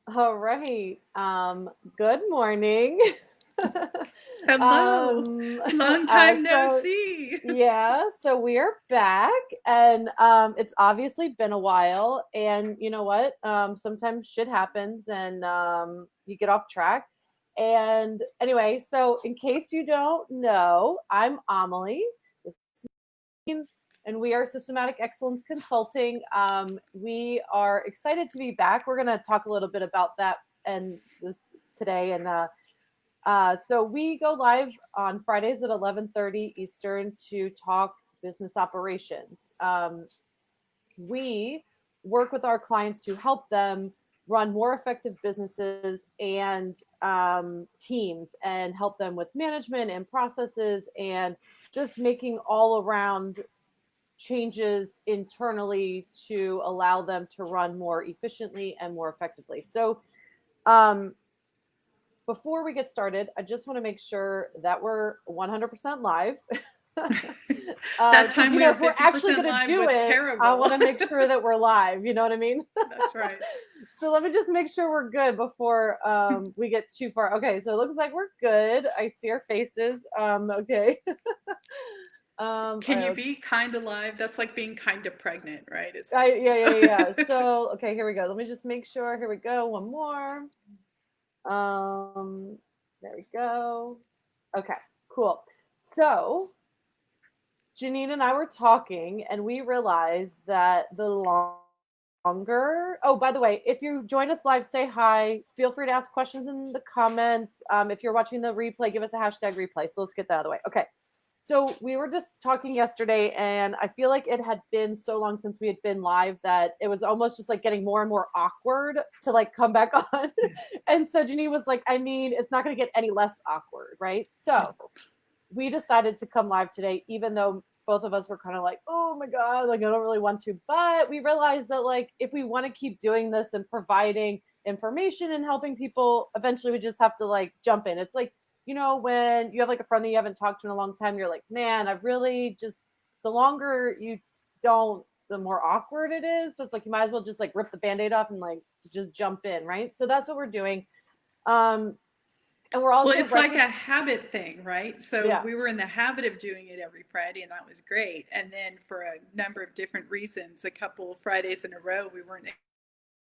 All right. Good morning. Hello. um, Long time no so see. yeah, so we are back, and it's obviously been a while. And you know what? Sometimes shit happens, and you get off track. And anyway, so in case you don't know, I'm Amelie. This and we are Systematic Excellence Consulting. We are excited to be back. We're going to talk a little bit about that and this today. And so we go live on Fridays at 11:30 Eastern to talk business operations. We work with our clients to help them run more effective businesses and teams, and help them with management and processes, and just making all around changes internally to allow them to run more efficiently and more effectively. So, um, before we get started, I just want to make sure that we're 100% live. That Because, time we were if we're actually 50% going to live do was it, I terrible. want to make sure that we're live. You know what I mean? That's right. So let me just make sure we're good before we get too far. Okay, so it looks like we're good. I see our faces. Okay. All Can you right, be kind of live? That's like being kind of pregnant, right? It's yeah. like So, okay, here we go. Let me just make sure. Here we go. One more. There we go. Okay, cool. So, Janine and I were talking, and we realized that the longer. Oh, by the way, if you join us live, say hi. Feel free to ask questions in the comments. If you're watching the replay, give us a hashtag replay. So let's get that out of the way. Okay. So we were just talking yesterday, and I feel like it had been so long since we had been live that it was almost just like getting more and more awkward to like come back on. And so Janine was like, I mean, it's not going to get any less awkward, right? So we decided to come live today, even though both of us were kind of like, oh my God, like I don't really want to. But we realized that, like, if we want to keep doing this and providing information and helping people, eventually we just have to like jump in. It's like, when you have like a friend that you haven't talked to in a long time, you're like, man, I really just, the longer you don't, the more awkward it is. So it's like, you might as well just like rip the band aid off and like just jump in, right? So that's what we're doing. Um, and we're Well, also it's like a habit thing, right? So yeah, we were in the habit of doing it every Friday, and that was great. And then for a number of different reasons, a couple of Fridays in a row, we weren't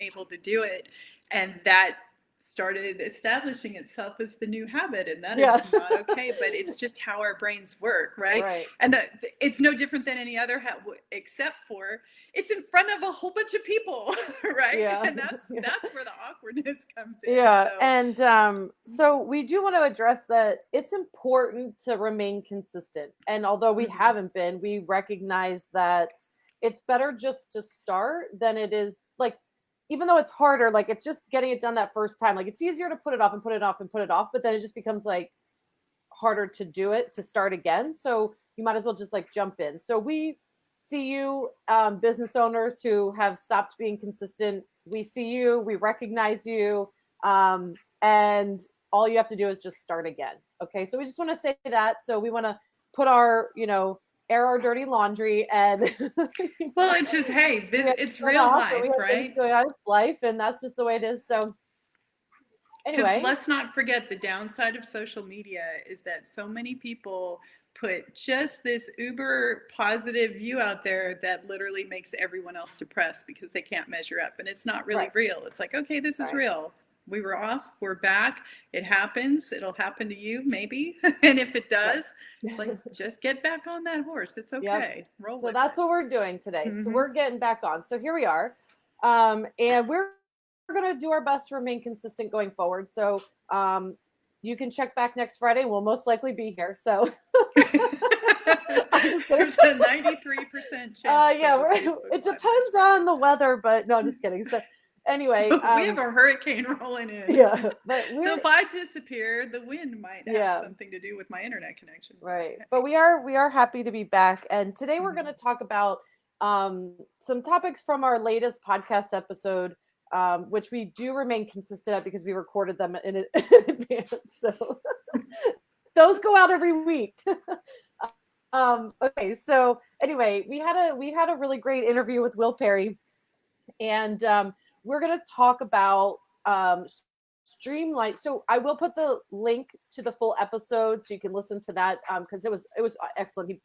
able to do it, and that started establishing itself as the new habit, and that is yeah, not okay, but it's just how our brains work, right? right. And it's no different than any other except for it's in front of a whole bunch of people. Right? Yeah. And that's where the awkwardness comes in. Yeah. So And so we do want to address that it's important to remain consistent. And although we mhm. haven't been, we recognize that it's better just to start than it is like, even though it's harder, like it's just getting it done that first time. Like it's easier to put it off and put it off and put it off, but then it just becomes like harder to do it to start again. So you might as well just like jump in. So we see you, business owners who have stopped being consistent. We see you, we recognize you, and all you have to do is just start again. Okay, so we just want to say that. So we want to put our, air our dirty laundry, and well, it's just, hey, we have it's shut real off, and we life, have things right? going on in life, and that's just the way it is. So Because anyway, let's not forget the downside of social media is that so many people put just this uber positive view out there that literally makes everyone else depressed because they can't measure up. And it's not really right, real. It's like, okay, this is right. real. We were off, we're back. It happens. It'll happen to you, maybe. And if it does, it's like, Right. just get back on that horse. It's Yep. okay. Roll So with that's it. what we're doing today. So Mm-hmm. we're getting back on. So here we are. And we're going to do our best to remain consistent going forward. So you can check back next Friday. We'll most likely be here. So I'm just kidding. There's a 93% chance Yeah, of a Facebook it Live next depends Friday. on the weather, but no, just kidding. So anyway, We have a hurricane rolling in. yeah, but So we're, if I disappear, the wind might have yeah, something to do with my internet connection. But right. But hey. we are happy to be back. And today we're going to Mhm. talk about some topics from our latest podcast episode, which we do remain consistent at because we recorded them in advance. So those go out every week. Okay, so anyway, we had a really great interview with Will Perry, and we're going to talk about Streamline. So I will put the link to the full episode so you can listen to that, because it was excellent.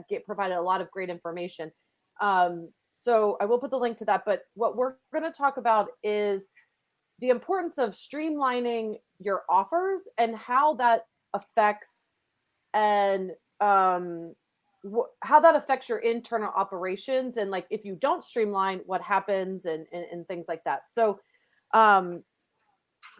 He provided a lot of great information. So I will put the link to that. But what we're going to talk about is the importance of streamlining your offers and how that affects and how that affects your internal operations, and like if you don't streamline, what happens, and things like that. So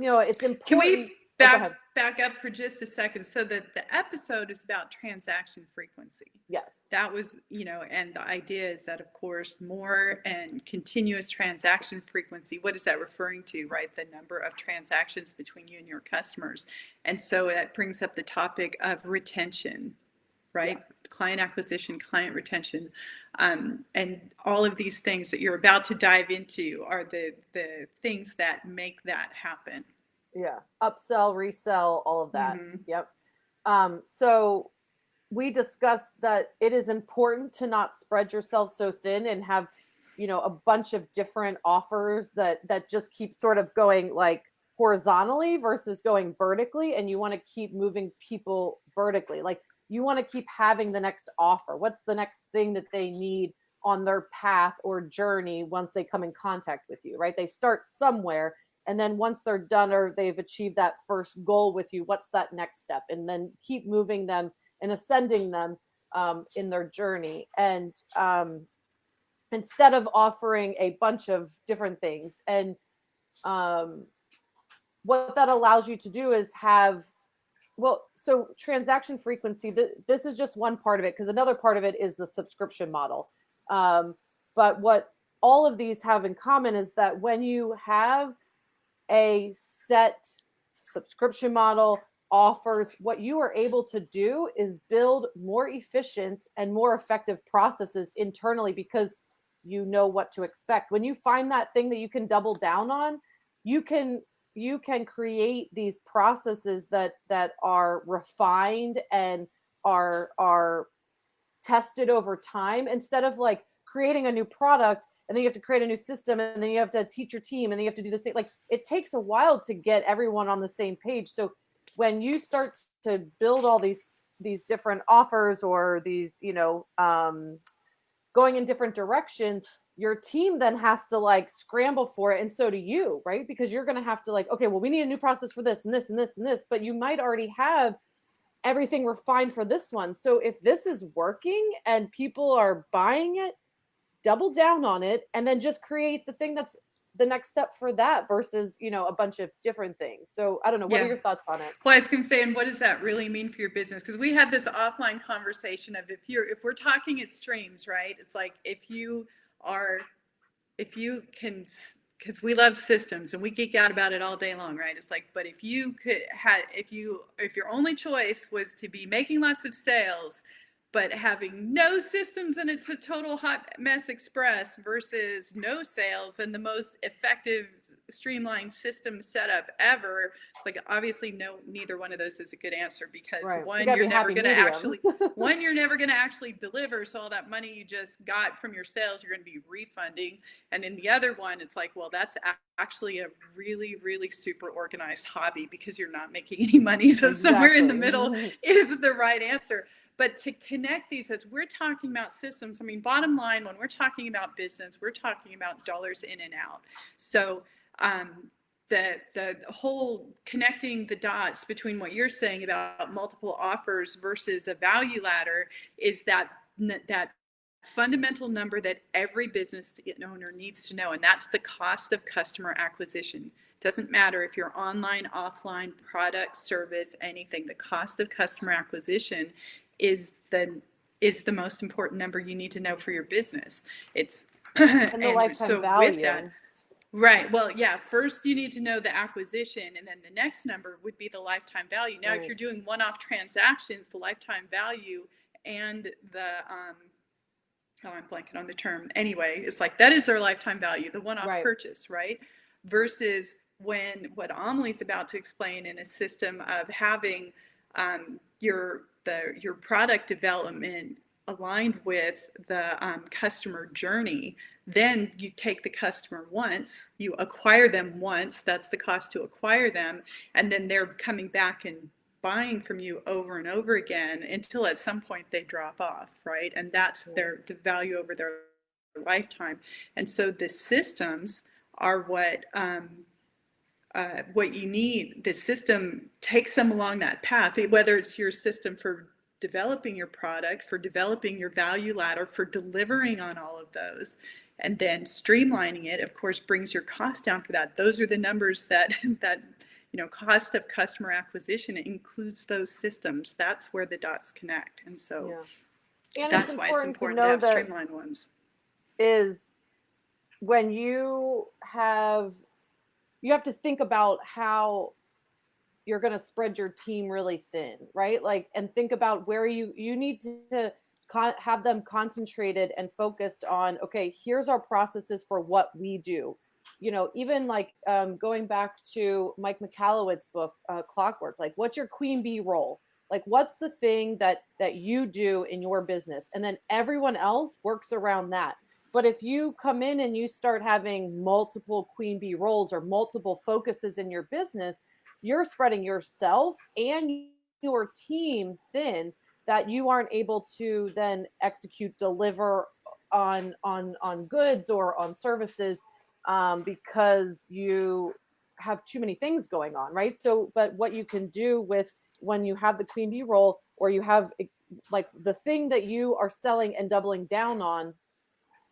it's important. Can we Go ahead. back up for just a second? So that the episode is about transaction frequency. Yes. That was, and the idea is that, of course, more and continuous transaction frequency. What is that referring to, right? The number of transactions between you and your customers. And so that brings up the topic of retention, right? Yeah. Client acquisition, client retention, and all of these things that you're about to dive into are the things that make that happen. Yeah. Upsell, resell, all of that. Mm-hmm. Yep. So we discussed that it is important to not spread yourself so thin and have, a bunch of different offers that just keep sort of going like horizontally versus going vertically. And you want to keep moving people vertically. Like you want to keep having the next offer. What's the next thing that they need on their path or journey once they come in contact with you, right? They start somewhere. And then once they're done or they've achieved that first goal with you, what's that next step? And then keep moving them and ascending them in their journey. And instead of offering a bunch of different things. And what that allows you to do is so transaction frequency, this is just one part of it, because another part of it is the subscription model. But what all of these have in common is that when you have a set subscription model, offers, what you are able to do is build more efficient and more effective processes internally, because you know what to expect. When you find that thing that you can double down on, you can create these processes that are refined and are tested over time, instead of like creating a new product and then you have to create a new system and then you have to teach your team and then you have to do this thing. Like it takes a while to get everyone on the same page. So when you start to build all these different offers or these, going in different directions, your team then has to like scramble for it. And so do you, right? Because you're going to have to like, okay, well, we need a new process for this and this and this and this, but you might already have everything refined for this one. So if this is working and people are buying it, double down on it and then just create the thing that's the next step for that versus, a bunch of different things. So I don't know. What are your thoughts on it? Well, I was going to say, and what does that really mean for your business? Because we had this offline conversation of if we're talking extremes, right? It's like if you can, because we love systems and we geek out about it all day long, right? It's like, but if your only choice was to be making lots of sales, but having no systems and it's a total hot mess express versus no sales and the most effective streamlined system setup ever, it's like obviously neither one of those is a good answer, because right. one, you're never going to actually deliver. So all that money you just got from your sales, you're going to be refunding. And in the other one, it's like, well, that's actually a really, really super organized hobby because you're not making any money. So somewhere in the middle is the right answer. But to connect these, as we're talking about systems, I mean, bottom line, when we're talking about business, we're talking about dollars in and out. So the whole connecting the dots between what you're saying about multiple offers versus a value ladder is that fundamental number that every business owner needs to know, and that's the cost of customer acquisition. Doesn't matter if you're online, offline, product, service, anything. The cost of customer acquisition is the most important number you need to know for your business. It's and the lifetime value. With that, right. Well, yeah, first you need to know the acquisition, and then the next number would be the lifetime value. Now, if you're doing one-off transactions, the lifetime value and the I'm blanking on the term. Anyway, it's like that is their lifetime value, the one-off purchase, right? Versus what Amelie's about to explain in a system of having your product development aligned with the customer journey, then you take the customer once, you acquire them once, that's the cost to acquire them, and then they're coming back and buying from you over and over again until at some point they drop off, right? And that's the value over their lifetime. And so the systems are what you need. The system takes them along that path, whether it's your system for developing your product, for developing your value ladder, for delivering on all of those, and then streamlining it, of course, brings your cost down for that. Those are the numbers that cost of customer acquisition includes those systems. That's where the dots connect. And so that's why it's important to have streamlined ones. Is when you have to think about how you're going to spread your team really thin, right? Like, and think about where you need to have them concentrated and focused on, okay, here's our processes for what we do. Even like going back to Mike McCallowitz's book, Clockwork, like what's your queen bee role? Like, what's the thing that you do in your business? And then everyone else works around that. But if you come in and you start having multiple queen bee roles or multiple focuses in your business, you're spreading yourself and your team thin, that you aren't able to then deliver on goods or on services because you have too many things going on, right? So, but what you can do with when you have the queen bee role, or you have like the thing that you are selling and doubling down on,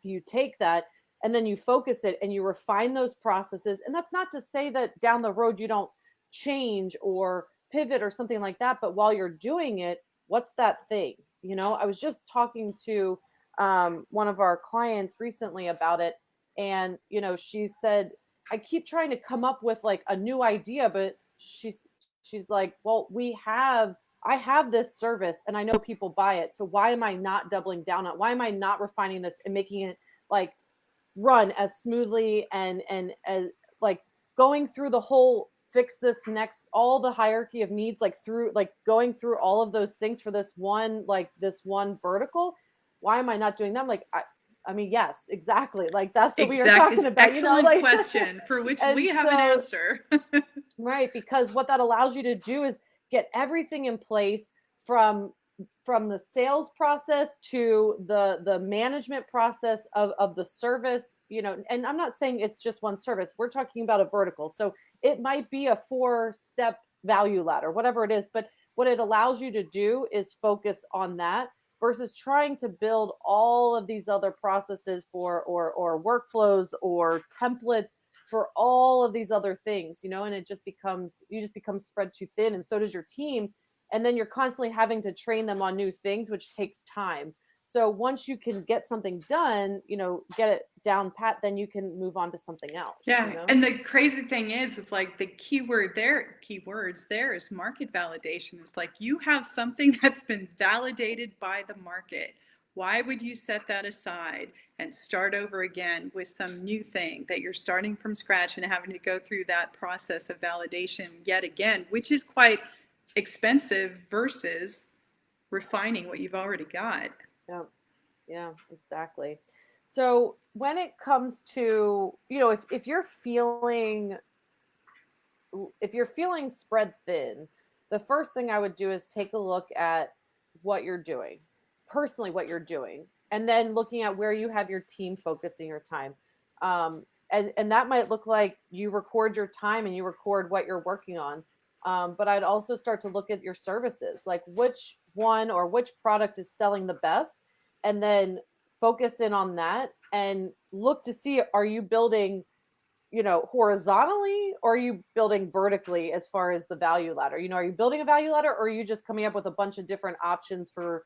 you take that and then you focus it and you refine those processes. And that's not to say that down the road you don't change or pivot or something like that, but while you're doing it, what's that thing? I was just talking to one of our clients recently about it, and she said, I keep trying to come up with like a new idea, but she's like, well, I have this service and I know people buy it. So why am I not doubling down on it? Why am I not refining this and making it like run as smoothly and as like going through the whole fix this next, all the hierarchy of needs, like through like going through all of those things for this one vertical? Why am I not doing that? Like, I mean, yes, exactly. Like that's what we are talking about. Excellent question for which we have an answer. Right, because what that allows you to do is get everything in place from the sales process to the management process of the service, and I'm not saying it's just one service. We're talking about a vertical. So it might be a 4-step value ladder, whatever it is. But what it allows you to do is focus on that versus trying to build all of these other processes or workflows or templates for all of these other things, and you just become spread too thin, and so does your team. And then you're constantly having to train them on new things, which takes time. So once you can get something done, get it down pat, then you can move on to something else. Yeah. And the crazy thing is, it's like the keywords there is market validation. It's like you have something that's been validated by the market. Why would you set that aside and start over again with some new thing that you're starting from scratch and having to go through that process of validation yet again, which is quite expensive versus refining what you've already got. Yeah, exactly. So when it comes to, if you're feeling spread thin, the first thing I would do is take a look at what you're doing. Personally, what you're doing, and then looking at where you have your team focusing your time. And that might look like you record your time and you record what you're working on. But I'd also start to look at your services, like which one or which product is selling the best, and then focus in on that and look to see, are you building, horizontally, or are you building vertically as far as the value ladder? Are you building a value ladder, or are you just coming up with a bunch of different options for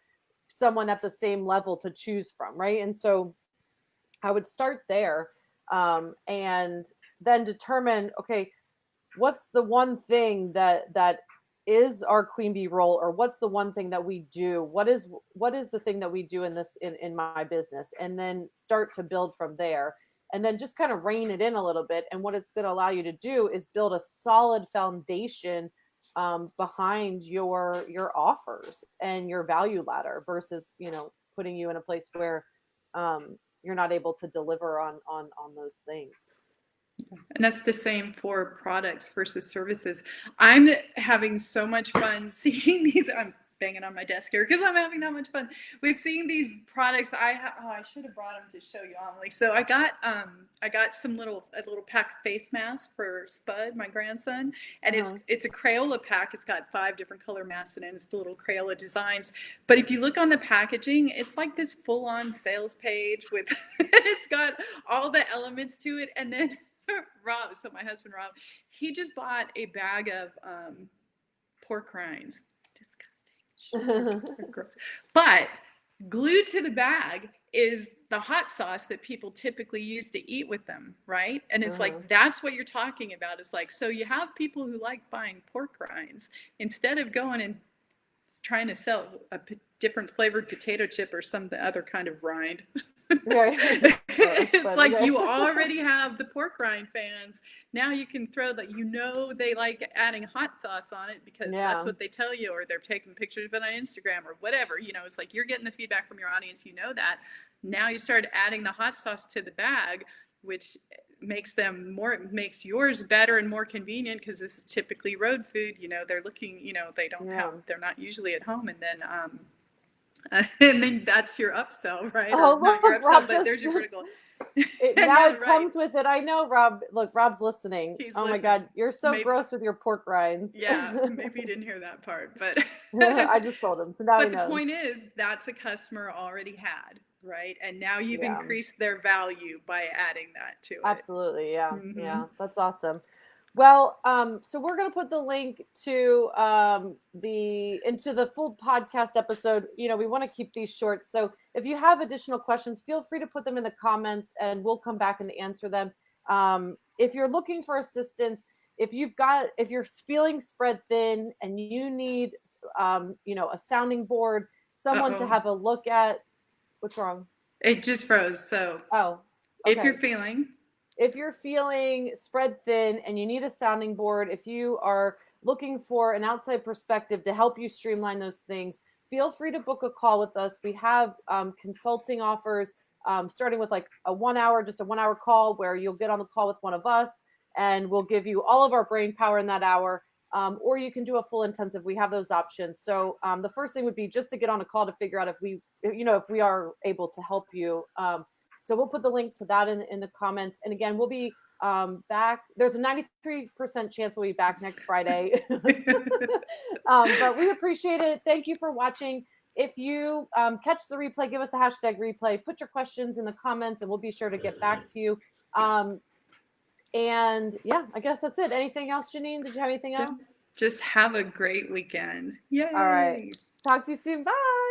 someone at the same level to choose from, right? And so I would start there, and then determine, okay, what's the one thing that is our queen bee role, or what's the one thing that we do? What is the thing that we do in my business? And then start to build from there, and then just kind of rein it in a little bit. And what it's going to allow you to do is build a solid foundation behind your offers and your value ladder versus putting you in a place where you're not able to deliver on those things. And that's the same for products versus services. I'm having so much fun seeing these. I'm banging on my desk here because I'm having that much fun with seeing these products. I should have brought them to show you, Amelie. So I got a little pack of face masks for Spud, my grandson, and it's a Crayola pack. It's got 5 different color masks in it. It's the little Crayola designs. But if you look on the packaging, it's like this full-on sales page with it's got all the elements to it, and then Rob, so my husband Rob, he just bought a bag of pork rinds. Disgusting. Gross. But glued to the bag is the hot sauce that people typically use to eat with them, right? And it's like, that's what you're talking about. It's like, so you have people who like buying pork rinds instead of going and trying to sell a different flavored potato chip or some other kind of rind. It's like you already have the pork rind fans. Now you can throw that, they like adding hot sauce on it because that's what they tell you, or they're taking pictures of it on Instagram or whatever. It's like you're getting the feedback from your audience. That. Now you start adding the hot sauce to the bag, which makes yours better and more convenient because this is typically road food. They're looking, they're not usually at home, and then that's your upsell, right? Oh, not your upsell, but there's your vertical. It comes with it. I know, Rob. Look, Rob's listening. My God, you're so gross with your pork rinds. Yeah, maybe you didn't hear that part, but I just told him. So now but the point is, that's a customer already had, right? And now you've increased their value by adding that to it. Absolutely, yeah, that's awesome. Well, so we're going to put the link to into the full podcast episode. We want to keep these short. So if you have additional questions, feel free to put them in the comments and we'll come back and answer them. If you're looking for assistance, if you're feeling spread thin and you need, a sounding board, someone to have a look at. What's wrong? It just froze. So, okay. If you're feeling spread thin and you need a sounding board, if you are looking for an outside perspective to help you streamline those things, feel free to book a call with us. We have consulting offers starting with like a 1 hour call where you'll get on the call with one of us and we'll give you all of our brain power in that hour. Or you can do a full intensive. We have those options. So the first thing would be just to get on a call to figure out if we are able to help you. So we'll put the link to that in the comments. And again, we'll be back. There's a 93% chance we'll be back next Friday. But we appreciate it. Thank you for watching. If you catch the replay, give us a hashtag replay. Put your questions in the comments and we'll be sure to get back to you. And yeah, I guess that's it. Anything else, Janine? Did you have anything else? Just have a great weekend. Yay. All right. Talk to you soon. Bye.